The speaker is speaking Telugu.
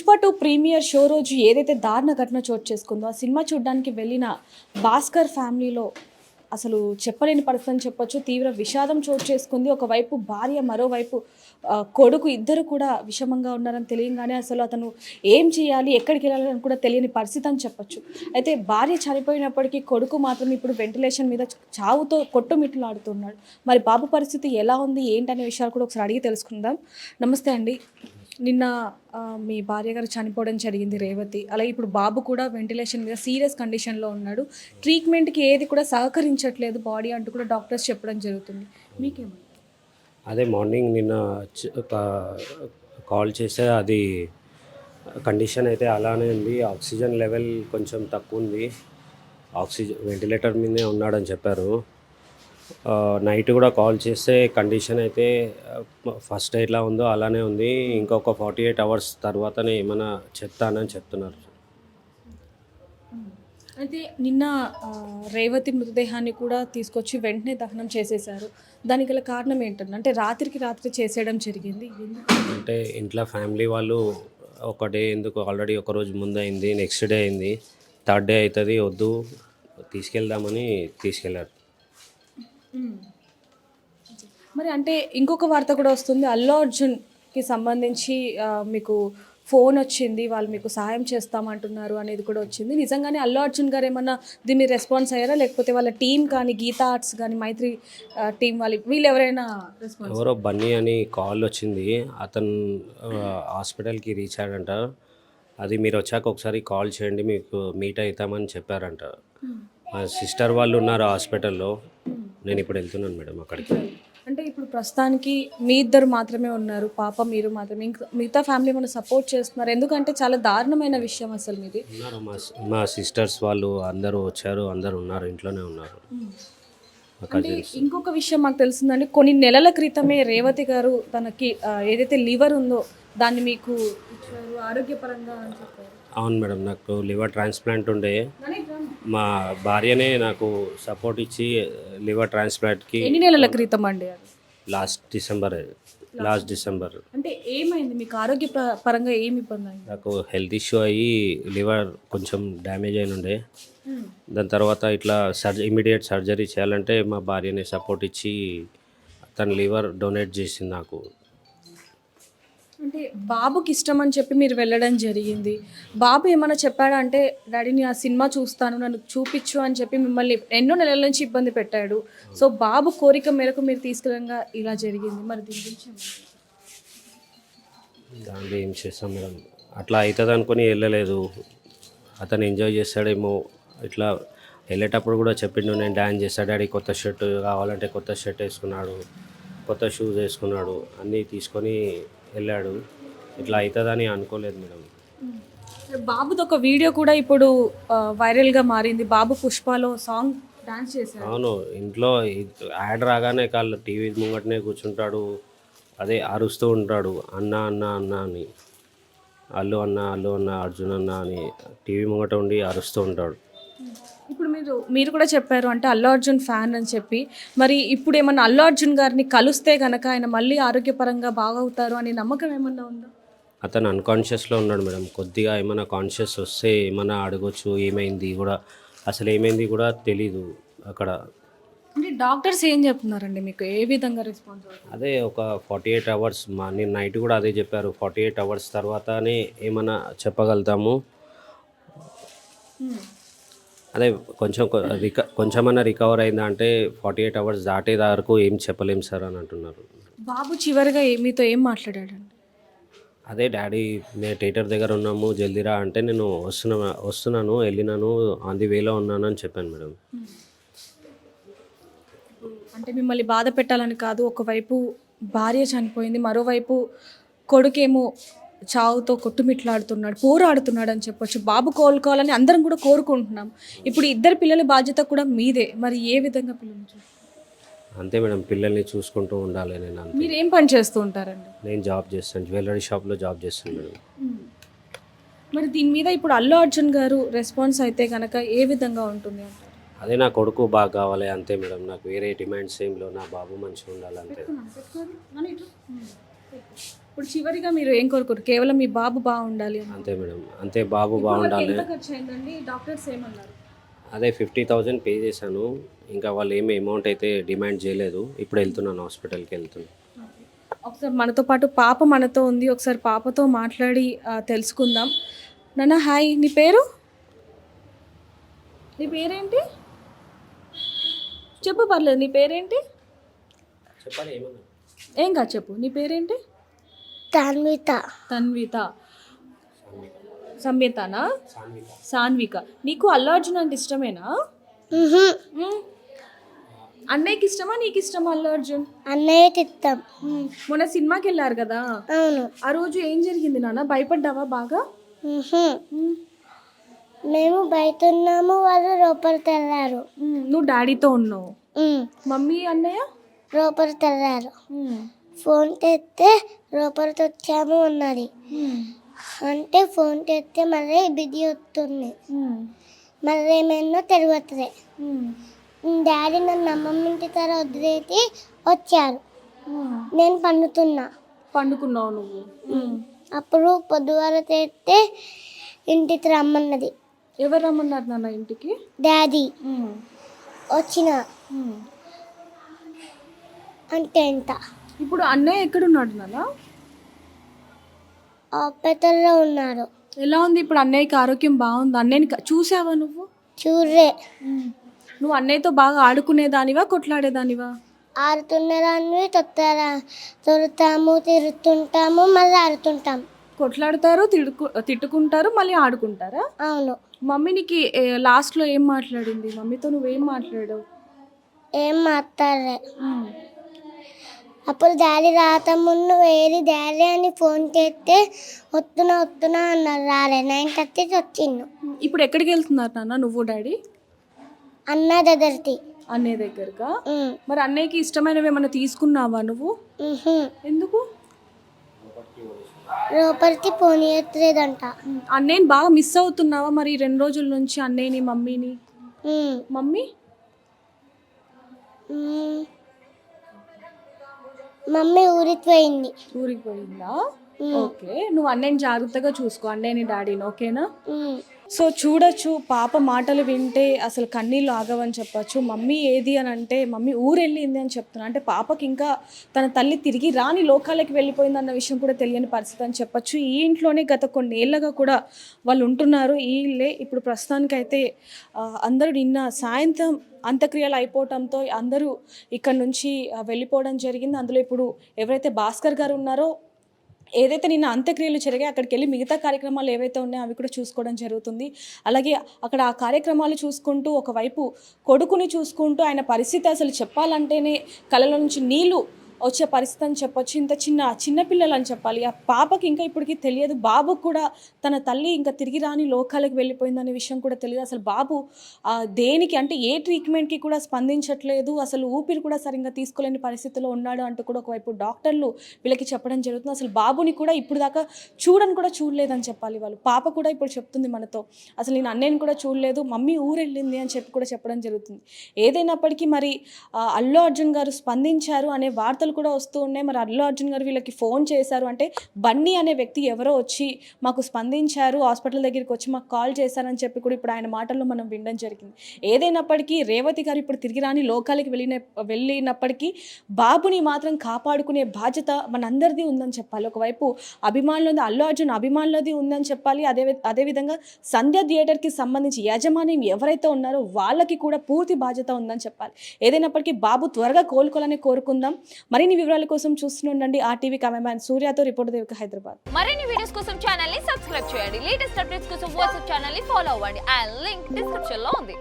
పుష్ప 2 ప్రీమియర్ షో రోజు ఏదైతే దారుణ ఘటన చోటు చేసుకుందో ఆ సినిమా చూడడానికి వెళ్ళిన భాస్కర్ ఫ్యామిలీలో అసలు చెప్పలేని పరిస్థితి అని చెప్పొచ్చు. తీవ్ర విషాదం చోటు చేసుకుంది. ఒకవైపు భార్య, మరోవైపు కొడుకు ఇద్దరు కూడా విషమంగా ఉన్నారని తెలియగానే అసలు అతను ఏం చేయాలి, ఎక్కడికి వెళ్ళాలని కూడా తెలియని పరిస్థితి అని చెప్పొచ్చు. అయితే భార్య చనిపోయినప్పటికీ కొడుకు మాత్రం ఇప్పుడు వెంటిలేషన్ మీద చావుతో కొట్టుమిట్లాడుతున్నాడు. మరి బాబు పరిస్థితి ఎలా ఉంది, ఏంటనే విషయాలు కూడా ఒకసారి అడిగి తెలుసుకుందాం. నమస్తే అండి. నిన్న మీ భార్య గారు చనిపోవడం జరిగింది, రేవతి. అలాగే ఇప్పుడు బాబు కూడా వెంటిలేషన్ మీద సీరియస్ కండిషన్లో ఉన్నాడు. ట్రీట్మెంట్కి ఏది కూడా సహకరించట్లేదు బాడీ అంటూ కూడా డాక్టర్స్ చెప్పడం జరుగుతుంది. మీకేమో అదే మార్నింగ్ నిన్న కాల్ చేస్తే అది కండిషన్ అయితే అలానే ఉంది. ఆక్సిజన్ లెవెల్ కొంచెం తక్కువ ఉంది. ఆక్సిజన్ వెంటిలేటర్ మీదే ఉన్నాడని చెప్పారు. నైట్ కూడా కాల్ చేస్తే కండిషన్ అయితే ఫస్ట్ ఎట్లా ఉందో అలానే ఉంది. ఇంకొక 48 అవర్స్ తర్వాతనే ఏమైనా చెప్తానని చెప్తున్నారు. అయితే నిన్న రేవతి మృతదేహాన్ని కూడా తీసుకొచ్చి వెంటనే దహనం చేసేశారు. దానికి గల కారణం ఏంటంటే, అంటే రాత్రికి రాత్రి చేసేయడం జరిగింది. అంటే ఇంట్లో ఫ్యామిలీ వాళ్ళు ఒక డే ఎందుకు, ఆల్రెడీ ఒక రోజు ముందు అయింది, నెక్స్ట్ డే అయింది, థర్డ్ డే అవుతుంది, వద్దు తీసుకెళ్దామని తీసుకెళ్లారు. మరి అంటే ఇంకొక వార్త కూడా వస్తుంది, అల్లు అర్జున్కి సంబంధించి మీకు ఫోన్ వచ్చింది, వాళ్ళు మీకు సహాయం చేస్తామంటున్నారు అనేది కూడా వచ్చింది. నిజంగానే అల్లు అర్జున్ గారు ఏమన్నా దీన్ని రెస్పాన్స్ అయ్యారా, లేకపోతే వాళ్ళ టీం కానీ, గీతా ఆర్ట్స్ కానీ, మైత్రి టీం వీళ్ళు ఎవరైనా రెస్పాన్స్? ఎవరో బన్నీ అని కాల్ వచ్చింది, అతను హాస్పిటల్కి రీచ్ అయ్యాడంట. అది మీరు వచ్చాక ఒకసారి కాల్ చేయండి, మీకు మీట్ అవుతామని చెప్పారంట. మా సిస్టర్ వాళ్ళు ఉన్నారు హాస్పిటల్లో. నేను ఇప్పుడు వెళ్తున్నాను మేడం అక్కడికి. అంటే ఇప్పుడు ప్రస్తుతానికి మీ ఇద్దరు మాత్రమే ఉన్నారు, పాప మీరు మాత్రమే, ఇంకా మిగతా ఫ్యామిలీ మనం సపోర్ట్ చేస్తున్నారు? ఎందుకంటే చాలా దారుణమైన విషయం అసలు మీది. ఉన్నారు మా సిస్టర్స్ వాళ్ళు అందరూ వచ్చారు, అందరూ ఉన్నారు, ఇంట్లోనే ఉన్నారు. అంటే ఇంకొక విషయం మాకు తెలిసిందండి, కొన్ని నెలల క్రితమే రేవతి గారు తనకి ఏదైతే లివర్ ఉందో దాన్ని మీకు ఇచ్చారు ఆరోగ్యపరంగా అని చెప్పారు. అవును మేడం, నాకు లివర్ ట్రాన్స్ప్లాంట్ ఉండే. మా భార్యనే నాకు సపోర్ట్ ఇచ్చి లివర్ ట్రాన్స్ప్లాంట్కి. ఎన్ని నెలల క్రితం అండి అది? Last December. అంటే ఏమైంది మీకు, ఆరోగ్య పరంగా ఏమి ఇబ్బంది అయింది? నాకు హెల్త్ ఇష్యూ అయ్యి లివర్ కొంచెం డ్యామేజ్ అయిన ఉండే. దాని తర్వాత ఇట్లా ఇమీడియట్ సర్జరీ చేయాలంటే మా భార్యనే సపోర్ట్ ఇచ్చి తన లివర్ డొనేట్ చేసింది నాకు. అంటే బాబుకి ఇష్టం అని చెప్పి మీరు వెళ్ళడం జరిగింది. బాబు ఏమైనా చెప్పాడా అంటే, డాడీని ఆ సినిమా చూస్తాను, నన్ను చూపించు అని చెప్పి మిమ్మల్ని ఎన్నో నెలల నుంచి ఇబ్బంది పెట్టాడు. సో బాబు కోరిక మేరకు మీరు తీసుకెళ్ళగా ఇలా జరిగింది. మరి దీని గురించి దాంట్లో ఏం చేస్తాం మేడం, అట్లా అవుతుంది అనుకుని వెళ్ళలేదు. అతను ఎంజాయ్ చేస్తాడేమో. ఇట్లా వెళ్ళేటప్పుడు కూడా చెప్పిండు, నేను డ్యాన్స్ చేస్తాడు డాడీ, కొత్త షర్ట్ కావాలంటే కొత్త షర్ట్ వేసుకున్నాడు, కొత్త షూస్ వేసుకున్నాడు, అన్నీ తీసుకొని వెళ్ళాడు. ఇట్లా అవుతుందని అనుకోలేదు మేడం. బాబుది ఒక వీడియో కూడా ఇప్పుడు వైరల్గా మారింది. బాబు పుష్పలో సాంగ్ డాన్స్ చేశాడు. అవును, ఇంట్లో యాడ్ రాగానే కాళ్ళు టీవీ ముంగటనే కూర్చుంటాడు, అదే అరుస్తూ ఉంటాడు, అన్న అన్న అన్న అని, అల్లు అన్న అల్లు అన్న అర్జున్ అన్న అని టీవీ ముంగట ఉండి అరుస్తూ ఉంటాడు. ఇప్పుడు మీరు కూడా చెప్పారు అంటే అల్లు అర్జున్ ఫ్యాన్ అని చెప్పి, మరి ఇప్పుడు ఏమన్నా అల్లు అర్జున్ గారిని కలిస్తే కనుక ఆయన మళ్ళీ ఆరోగ్యపరంగా బాగవుతారు అనే నమ్మకం ఏమన్నా ఉందా? అతను అన్కాన్షియస్లో ఉన్నాడు మేడం. కొద్దిగా ఏమైనా కాన్షియస్ వస్తే ఏమైనా అడగొచ్చు, ఏమైంది కూడా, అసలు ఏమైంది కూడా తెలీదు అక్కడ. అంటే డాక్టర్స్ ఏం చెప్తున్నారండి మీకు, ఏ విధంగా రెస్పాన్స్ అవుతుంది? అదే ఒక 48 అవర్స్, నేను నైట్ కూడా అదే చెప్పారు, 48 అవర్స్ తర్వాతనే ఏమైనా చెప్పగలుగుతాము. అదే కొంచెమన్నా రికవర్ అయిందా అంటే 48 అవర్స్ దాటే వరకు ఏం చెప్పలేము సార్ అని అంటున్నారు. బాబు చివరిగా మీతో ఏం మాట్లాడాడండి? అదే డాడీ, మేము థియేటర్ దగ్గర ఉన్నాము, జల్దీరా అంటే నేను వస్తున్నాను, వెళ్ళినాను, ఆన్ ది వేలో ఉన్నాను అని చెప్పాను మేడం. అంటే మిమ్మల్ని బాధ పెట్టాలని కాదు, ఒకవైపు భార్య చనిపోయింది, మరోవైపు కొడుకేమో చావుతో కొట్టుమిట్లాడుతున్నాడు, పోరాడుతున్నాడు అని చెప్పొచ్చు. బాబు కోలుకోవాలని అందరం కూడా కోరుకుంటున్నాం. ఇప్పుడు ఇద్దరు పిల్లల బాధ్యత కూడా మీదే. మరి ఏ విధంగా పిల్లల్ని చూస్తారు? అంతే మేడం, పిల్లల్ని చూసుకుంటూ ఉండాలి. నేను మీరు ఏం పని చేస్తూ ఉంటారండి? నేను జాబ్ చేస్తాను, జ్యువెలరీ షాప్లో జాబ్ చేస్తాను మేడం. మరి దీని మీద ఇప్పుడు అల్లు అర్జున్ గారు రెస్పాన్స్ అయితే కనుక ఏ విధంగా ఉంటుంది అంటారు? అదే నా కొడుకు బాగా కావాలి అంతే మేడం, నాకు వేరే డిమాండ్స్ ఏం లేవు, నా బాబు మంచిగా ఉండాలంటే. ఇప్పుడు చివరిగా మీరు ఏం కోరుకోరు? కేవలం మీ బాబు బాగుండాలి అని. అంతే మేడం, అంతే. బాబు బాగుండాలి. ఎంత ఖర్చు అయిందండి? డాక్టర్స్ ఏమన్నారు? అదే 50,000 పే చేశాను. ఇంకా వాళ్ళు ఏమి అమౌంట్ అయితే డిమాండ్ చేయలేదు. ఇప్పుడు వెళ్తున్నాను, హాస్పిటల్కి వెళ్తున్నాను. ఒకసారి మనతో పాటు పాప మనతో ఉంది. ఒకసారి పాపతో మాట్లాడి తెలుసుకుందాం. నాన్న హాయ్, నీ పేరు? నీ పేరేంటి? చెప్పు, పర్లేదు. నీ పేరేంటి? చెప్పాలి ఏమన్నా? ఏం కాదు, చెప్పు. నీ పేరేంటి? తన్విత. తన్విత. సంవేతనా? సాన్విక. సాన్విక. నీకు అల్లు అర్జున్ అంటే ఇష్టమేనా? మ్మ్. అన్నయ్యకి ఇష్టమా, నీకు ఇష్టమా అల్లు అర్జున్? అన్నయ్యకి ఇస్తాం. మొన్న సినిమాకి వెళ్ళారు కదా, అవును. ఆ రోజు ఏం జరిగింది నాన్న? భయపడ్డావా బాగా? మ్మ్. మేము బయట ఉన్నాము, వాళ్ళు లోపలికి వెళ్ళారు. నువ్వు డాడీతో ఉన్నావు, మమ్మీ అన్నయ్య లోపలికి వెళ్ళారు. ఫోన్ తెస్తే లోపలికి వచ్చాము అన్నది. అంటే ఫోన్ తెస్తే మళ్ళీ బిజీ వస్తుంది, మళ్ళీ ఏమైనా తెలియట్లే. డాడీ నన్ను అమ్మమ్మ ఇంటి తర వదిలేసి వచ్చారు. నేను పండుకున్నావు నువ్వు? అప్పుడు పొద్దువార తెస్తే ఇంటికి రమ్మన్నది. ఎవరు రమ్మన్నారు నాన్న ఇంటికి? డాడీ వచ్చిన అంటే ఎంత. ఇప్పుడు అన్నయ్య ఎక్కడున్నాడు నాన్న? హాస్పిటల్లో ఉన్నారు. ఎలా ఉంది ఇప్పుడు? అన్నయ్యకి ఆరోగ్యం బాగుంది? అన్నయ్యని చూసావా నువ్వు? చూడే. నువ్వు అన్నయ్యతో బాగా ఆడుకునేదానివా, కొట్లాడేదానివా? ఆడుతున్నదాన్ని తొలుతాము, తిరుగుతుంటాము, మళ్ళీ ఆడుతుంటాం. కొట్లాడతారు, తిట్టుకుంటారు, మళ్ళీ ఆడుకుంటారా? అవును. మమ్మీ నీకు లాస్ట్లో ఏం మాట్లాడింది? మమ్మీతో నువ్వేం మాట్లాడావు? ఏం మాట్లాడలే. అప్పుడు డాడీ రాత ముందు వేరే డాడీ అని ఫోన్ చేస్తే వస్తున్నా అన్నారు. రాలే. 9:30 వచ్చిండు. ఇప్పుడు ఎక్కడికి వెళ్తున్నారు నాన్న నువ్వు డాడీ? అన్న దగ్గరికి. అన్నయ్య దగ్గరకా? మరి అన్నయ్యకి ఇష్టమైనవి ఏమైనా తీసుకున్నావా నువ్వు? ఎందుకు? లోపలికి పోనీయట్లేదంట. అన్నయ్యని బాగా మిస్ అవుతున్నావా మరి 2 రోజుల నుంచి అన్నయ్యని, మమ్మీని? మమ్మీ మమ్మీ ఊరికి పోయింది. ఊరికి పోయిందా? ఓకే. నువ్వు అన్నయ్యని జాగ్రత్తగా చూసుకో, అన్నయ్యని డాడీని, ఓకేనా? సో చూడొచ్చు, పాప మాటలు వింటే అసలు కన్నీళ్ళు ఆగవని చెప్పచ్చు. మమ్మీ ఏది అని అంటే మమ్మీ ఊరెళ్ళింది అని చెప్తున్నా. అంటే పాపకి ఇంకా తన తల్లి తిరిగి రాని లోకాలకి వెళ్ళిపోయింది అన్న విషయం కూడా తెలియని పరిస్థితి అని చెప్పచ్చు. ఈ ఇంట్లోనే గత కొన్నేళ్ళగా కూడా వాళ్ళు ఉంటున్నారు. ఈ ఇల్లే ఇప్పుడు ప్రస్తుతానికైతే అందరూ నిన్న సాయంత్రం అంత్యక్రియలు అయిపోవడంతో అందరూ ఇక్కడ నుంచి వెళ్ళిపోవడం జరిగింది. అందులో ఇప్పుడు ఎవరైతే భాస్కర్ గారు ఉన్నారో, ఏదైతే నిన్న అంత్యక్రియలు జరిగాయి అక్కడికి వెళ్ళి మిగతా కార్యక్రమాలు ఏవైతే ఉన్నాయో అవి కూడా చూసుకోవడం జరుగుతుంది. అలాగే అక్కడ ఆ కార్యక్రమాలు చూసుకుంటూ ఒకవైపు కొడుకుని చూసుకుంటూ ఆయన పరిస్థితి అసలు చెప్పాలంటేనే కళ్ళలో నుంచి నీళ్లు వచ్చే పరిస్థితి అని చెప్పొచ్చు. ఇంత చిన్నపిల్లలు అని చెప్పాలి. ఆ పాపకి ఇంకా ఇప్పటికీ తెలియదు, బాబుకు కూడా తన తల్లి ఇంకా తిరిగి రాని లోకాలకు వెళ్ళిపోయిందనే విషయం కూడా తెలియదు. అసలు బాబు దేనికి అంటే ఏ ట్రీట్మెంట్కి కూడా స్పందించట్లేదు, అసలు ఊపిరి కూడా సరిగ్గా తీసుకోలేని పరిస్థితిలో ఉన్నాడు అంటూ కూడా ఒకవైపు డాక్టర్లు వీళ్ళకి చెప్పడం జరుగుతుంది. అసలు బాబుని కూడా ఇప్పుడు దాకా కూడా చూడలేదని చెప్పాలి వాళ్ళు. పాప కూడా ఇప్పుడు చెప్తుంది మనతో, అసలు నేను అన్నయ్యని కూడా చూడలేదు, మమ్మీ ఊరెళ్ళింది అని చెప్పి కూడా చెప్పడం జరుగుతుంది. ఏదైనప్పటికీ మరి అల్లు అర్జున్ గారు స్పందించారు అనే వార్తలు కూడా వస్తూ ఉన్నాయి. మరి అల్లు అర్జున్ గారు వీళ్ళకి ఫోన్ చేశారు అంటే బన్నీ అనే వ్యక్తి ఎవరో వచ్చి మాకు స్పందించారు, హాస్పిటల్ దగ్గరికి వచ్చి మాకు కాల్ చేశారని చెప్పి కూడా ఇప్పుడు ఆయన మాటల్లో మనం వినడం జరిగింది. ఏదైనప్పటికీ రేవతి గారు ఇప్పుడు తిరిగి రాని లోకాలకి వెళ్ళినప్పటికీ బాబుని మాత్రం కాపాడుకునే బాధ్యత మనందరిది ఉందని చెప్పాలి. ఒకవైపు అభిమానులది, అల్లు అర్జున్ అభిమానులది ఉందని చెప్పాలి. అదేవిధంగా సంధ్య థియేటర్కి సంబంధించి యాజమాన్యం ఎవరైతే ఉన్నారో వాళ్ళకి కూడా పూర్తి బాధ్యత ఉందని చెప్పాలి. ఏదైనప్పటికీ బాబు త్వరగా కోలుకోవాలని కోరుకుందాం. మరిన్ని వివరాల కోసం చూస్తూనే ఉండండి RTV కెమెరామ్యాన్ సూర్యతో. రిపోర్టర్ దేవిక, హైదరాబాద్. మరిన్ని వీడియోస్ కోసం ఛానల్ ని సబ్స్క్రైబ్ చేయండి. లేటెస్ట్ అప్డేట్స్ కోసం వాట్సాప్ ఛానల్ ని ఫాలో అవ్వండి. ఆ లింక్ డిస్క్రిప్షన్ లో ఉంది.